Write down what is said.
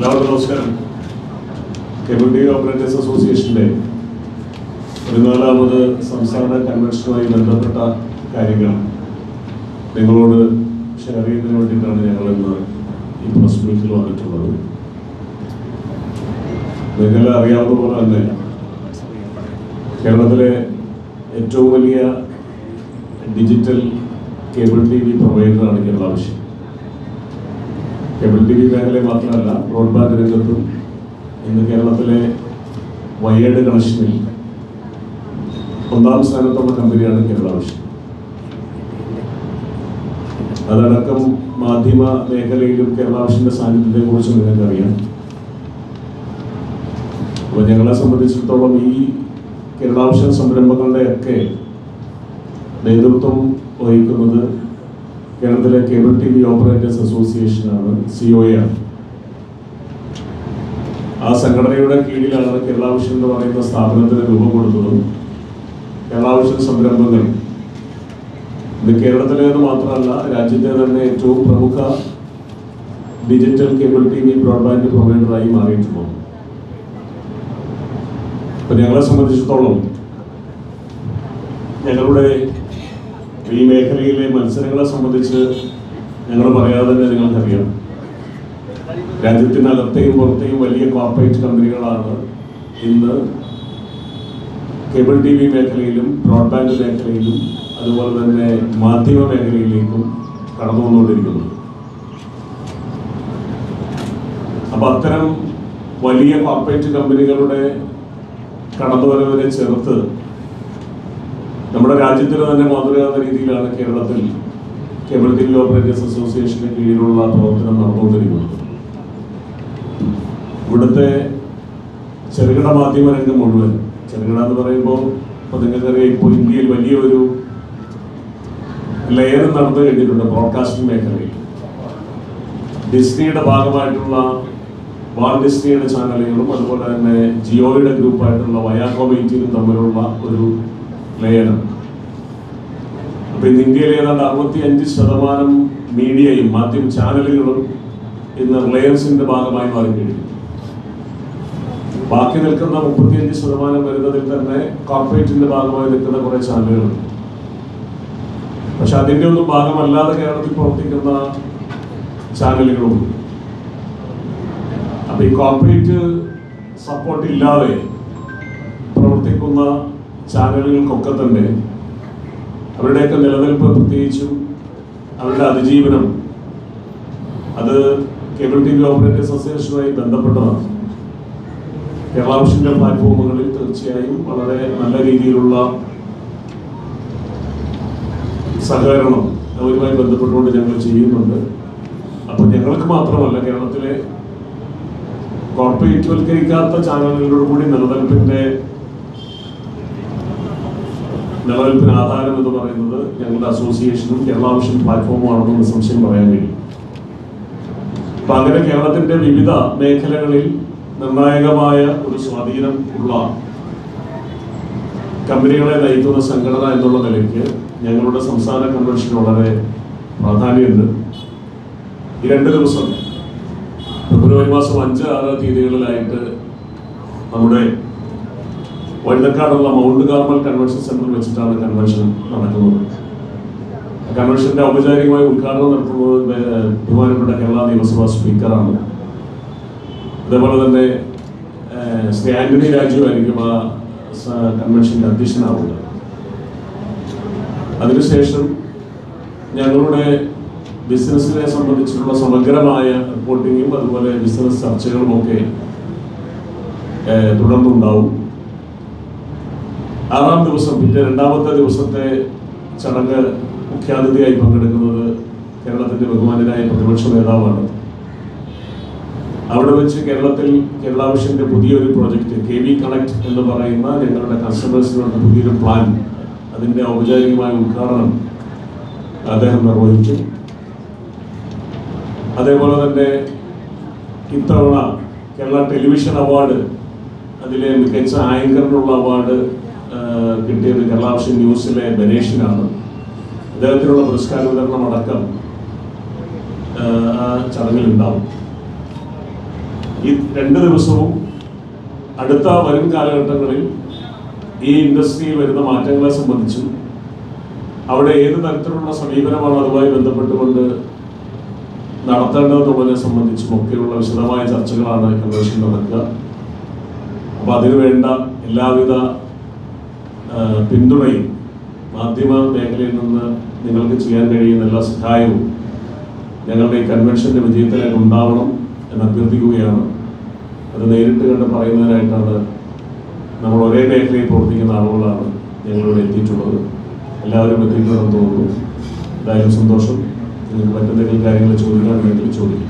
എല്ലാവർക്കും നമസ്കാരം. Cable T V operators അസോസിയേഷൻ്റെ 14ാമത് സംസ്ഥാന കൺവെൻഷനുമായി ബന്ധപ്പെട്ട കാര്യങ്ങൾ നിങ്ങളോട് ഷെയർ ചെയ്യുന്നതിന് വേണ്ടിയിട്ടാണ് ഞങ്ങളിന്ന് ഈ പ്രസ് മീറ്റിൽ വന്നിട്ടുള്ളത്. നിങ്ങളെ അറിയാവുന്ന പോലെ തന്നെ കേരളത്തിലെ ഏറ്റവും വലിയ ഡിജിറ്റൽ കേബിൾ ടി വി പ്രൊവൈഡറാണ് Kerala Vision. Cable T V മേഖലയിൽ മാത്രമല്ല, ബ്രോഡ്ബാൻഡ് രംഗത്തും ഇന്ന് കേരളത്തിലെ വയേർഡ് കണക്ഷനിൽ 1ാം സ്ഥാനത്തുള്ള കമ്പനിയാണ് കേരള വിഷൻ. അതടക്കം മാധ്യമ മേഖലയിലും കേരള വിഷൻ്റെ സാന്നിധ്യത്തെ കുറിച്ച് നിങ്ങൾക്കറിയാം. അപ്പോൾ ഞങ്ങളെ സംബന്ധിച്ചിടത്തോളം ഈ കേരള വിഷൻ സംരംഭങ്ങളുടെയൊക്കെ നേതൃത്വം വഹിക്കുന്നത് കേരളത്തിലെ കേബിൾ ടി വി ഓപ്പറേറ്റേഴ്സ് അസോസിയേഷനാണ്, COA ആണ്. ആ സംഘടനയുടെ കീഴിലാണ് കേരള വിഷൻ എന്ന് പറയുന്ന സ്ഥാപനത്തിന് രൂപം കൊടുത്തതും. കേരള വിഷൻ സംരംഭങ്ങൾ ഇത് കേരളത്തിലേത് മാത്രമല്ല, രാജ്യത്തെ തന്നെ ഏറ്റവും പ്രമുഖ digital cable T V broadband പ്രൊവൈഡറായി മാറിയിട്ടുള്ളൂ. അപ്പം ഞങ്ങളെ സംബന്ധിച്ചിടത്തോളം ഞങ്ങളുടെ ഈ മേഖലയിലെ മത്സരങ്ങളെ സംബന്ധിച്ച് ഞങ്ങൾ പറയാതെ തന്നെ നിങ്ങൾക്കറിയാം. രാജ്യത്തിനകത്തെയും പുറത്തെയും വലിയ കോർപ്പറേറ്റ് കമ്പനികളാണ് ഇന്ന് കേബിൾ ടി വി മേഖലയിലും ബ്രോഡ്ബാൻഡ് മേഖലയിലും അതുപോലെ തന്നെ മാധ്യമ മേഖലയിലേക്കും കടന്നു വന്നുകൊണ്ടിരിക്കുന്നത്. അപ്പം അത്തരം വലിയ കോർപ്പറേറ്റ് കമ്പനികളുടെ കടന്നുവരവിനെ ചേർത്ത് നമ്മുടെ രാജ്യത്തിന് തന്നെ മാതൃകാവുന്ന രീതിയിലാണ് കേരളത്തിൽ കേബിൾ ടി വി ഓപ്പറേറ്റേഴ്സ് അസോസിയേഷന് കീഴിലുള്ള പ്രവർത്തനം നടന്നുകൊണ്ടിരിക്കുന്നത്. ഇവിടുത്തെ ചെറുകിട മാധ്യമ രംഗം മുഴുവൻ, ചെറുകിട എന്ന് പറയുമ്പോൾ ഇപ്പോൾ നിങ്ങൾക്കറിയാം, ഇപ്പോൾ ഇന്ത്യയിൽ വലിയൊരു ലെയർ നടന്നു കഴിഞ്ഞിട്ടുണ്ട് ബ്രോഡ്കാസ്റ്റിംഗ് മേഖലയിൽ. ഡിസ്നിയുടെ ഭാഗമായിട്ടുള്ള വാൾട്ട് ഡിസ്നിയുടെ ചാനലുകളും അതുപോലെ തന്നെ ജിയോയുടെ ഗ്രൂപ്പായിട്ടുള്ള വയാകോം-18 തമ്മിലുള്ള ഒരു ലെയറാണ്. അപ്പോൾ ഇന്ന് ഇന്ത്യയിൽ ഏതാണ്ട് 65% മീഡിയയും മാധ്യമ ചാനലുകളും ഇന്ന് റിലയൻസിന്റെ ഭാഗമായി മാറിക്കഴിഞ്ഞു. ബാക്കി നിൽക്കുന്ന 35% വരുന്നതിൽ തന്നെ കോർപ്പറേറ്റിന്റെ ഭാഗമായി നിൽക്കുന്ന കുറേ ചാനലുകളുണ്ട്. പക്ഷെ അതിൻ്റെ ഒന്നും ഭാഗമല്ലാതെ കേരളത്തിൽ പ്രവർത്തിക്കുന്ന ചാനലുകളുണ്ട്. അപ്പോൾ ഈ കോർപ്പറേറ്റ് സപ്പോർട്ട് ഇല്ലാതെ പ്രവർത്തിക്കുന്ന ചാനലുകൾക്കൊക്കെ തന്നെ അവരുടെയൊക്കെ നിലനിൽപ്പ്, പ്രത്യേകിച്ചും അവരുടെ അതിജീവനം, അത് കേബിൾ ടി വി ഓപ്പറേറ്റേഴ്സ് അസോസിയേഷനുമായി ബന്ധപ്പെട്ടതാണ്. കേരള വിഷൻ്റെ പ്ലാറ്റ്ഫോമുകളിൽ തീർച്ചയായും വളരെ നല്ല രീതിയിലുള്ള സഹകരണം അവരുമായി ബന്ധപ്പെട്ടുകൊണ്ട് ഞങ്ങൾ ചെയ്യുന്നുണ്ട്. അപ്പോൾ ഞങ്ങൾക്ക് മാത്രമല്ല, കേരളത്തിലെ കോർപ്പറേറ്റ്വൽക്കരിക്കാത്ത ചാനലുകളോട് കൂടി നിലനിൽപ്പിന് ആധാരം എന്ന് പറയുന്നത് ഞങ്ങളുടെ അസോസിയേഷനും കേരള വിഷൻ പ്ലാറ്റ്ഫോമുമാണെന്ന് സംശയം പറയാൻ കഴിയും. അപ്പൊ അങ്ങനെ കേരളത്തിന്റെ വിവിധ മേഖലകളിൽ നിർണായകമായ ഒരു സ്വാധീനം ഉള്ള കമ്പനികളെ നയിക്കുന്ന സംഘടന എന്നുള്ള നിലയ്ക്ക് ഞങ്ങളുടെ സംസ്ഥാന കൺവെൻഷൻ വളരെ പ്രാധാന്യമുണ്ട്. ഈ 2 ദിവസം ഫെബ്രുവരി മാസം 5, 6 തീയതികളിലായിട്ട് നമ്മുടെ വഴുതക്കാടുള്ള മൗണ്ട് കാർമൽ കൺവെൻഷൻ സെന്ററിൽ വെച്ചിട്ടാണ് കൺവെൻഷൻ നടക്കുന്നത്. കൺവെൻഷന്റെ ഔപചാരികമായി ഉദ്ഘാടനം നടത്തുന്നത് ബഹുമാനപ്പെട്ട കേരള നിയമസഭാ സ്പീക്കറാണ്. അതേപോലെ തന്നെ ശ്രീ ആന്റണി രാജു ആയിരിക്കും ആ കൺവെൻഷന്റെ അധ്യക്ഷനാവുക. അതിനുശേഷം ഞങ്ങളുടെ ബിസിനസ്സിനെ സംബന്ധിച്ചിട്ടുള്ള സമഗ്രമായ റിപ്പോർട്ടിങ്ങും അതുപോലെ ബിസിനസ് ചർച്ചകളുമൊക്കെ തുടർന്നുണ്ടാവും. 6ാം ദിവസം, പിന്നെ 2ാമത്തെ ദിവസത്തെ ചടങ്ങ് മുഖ്യാതിഥിയായി പങ്കെടുക്കുന്നത് കേരളത്തിന്റെ ബഹുമാന്യനായ പ്രതിപക്ഷ നേതാവാണ്. അവിടെ വെച്ച് കേരളത്തിൽ കേരള വിഷന്റെ പുതിയൊരു പ്രോജക്റ്റ് KV കണക്ട് എന്ന് പറയുന്ന ഞങ്ങളുടെ കസ്റ്റമേഴ്സിനുള്ള പുതിയൊരു പ്ലാൻ, അതിൻ്റെ ഔപചാരികമായ ഉദ്ഘാടനം അദ്ദേഹം നിർവഹിക്കും. അതേപോലെ തന്നെ ഇത്തവണ കേരള ടെലിവിഷൻ അവാർഡ്, അതിലെ മികച്ച ആങ്കറിനുള്ള അവാർഡ് കിട്ടിയത് കേരള വിഷൻ ന്യൂസിലെ ബനേഷിനാണ്. അദ്ദേഹത്തിനുള്ള പുരസ്കാര വിതരണം അടക്കം ആ ചടങ്ങിൽ ഉണ്ടാവും. ഈ 2 ദിവസവും അടുത്ത വരും കാലഘട്ടങ്ങളിൽ ഈ ഇൻഡസ്ട്രിയിൽ വരുന്ന മാറ്റങ്ങളെ സംബന്ധിച്ചും അവിടെ ഏത് തരത്തിലുള്ള സമീപനമാണ് അതുമായി ബന്ധപ്പെട്ടുകൊണ്ട് നടത്തേണ്ടതെന്നുള്ളതിനെ സംബന്ധിച്ചും ഒക്കെയുള്ള വിശദമായ ചർച്ചകളാണ് കൺവെൻഷൻ നടക്കുക. അപ്പോൾ അതിനുവേണ്ട എല്ലാവിധ പിന്തുണയും മാധ്യമ മേഖലയിൽ നിന്ന് നിങ്ങൾക്ക് ചെയ്യാൻ കഴിയുന്ന എല്ലാ സഹായവും ഞങ്ങളുടെ ഈ കൺവെൻഷൻ്റെ വിജയത്തിലേക്ക് ഉണ്ടാവണം എന്ന് അഭ്യർത്ഥിക്കുകയാണ്. അത് നേരിട്ട് കണ്ട് പറയുന്നതിനായിട്ടാണ് നമ്മൾ ഒരേ മേഖലയിൽ പ്രവർത്തിക്കുന്ന ആളുകളാണ് ഞങ്ങളിവിടെ എത്തിയിട്ടുള്ളത്. എല്ലാവരും എത്തിയിട്ടുണ്ടെന്ന് തോന്നുന്നു. എന്തായാലും സന്തോഷം. നിങ്ങൾക്ക് മറ്റെന്തെങ്കിലും കാര്യങ്ങൾ ചോദിക്കാനുണ്ടെങ്കിൽ ചോദിക്കും.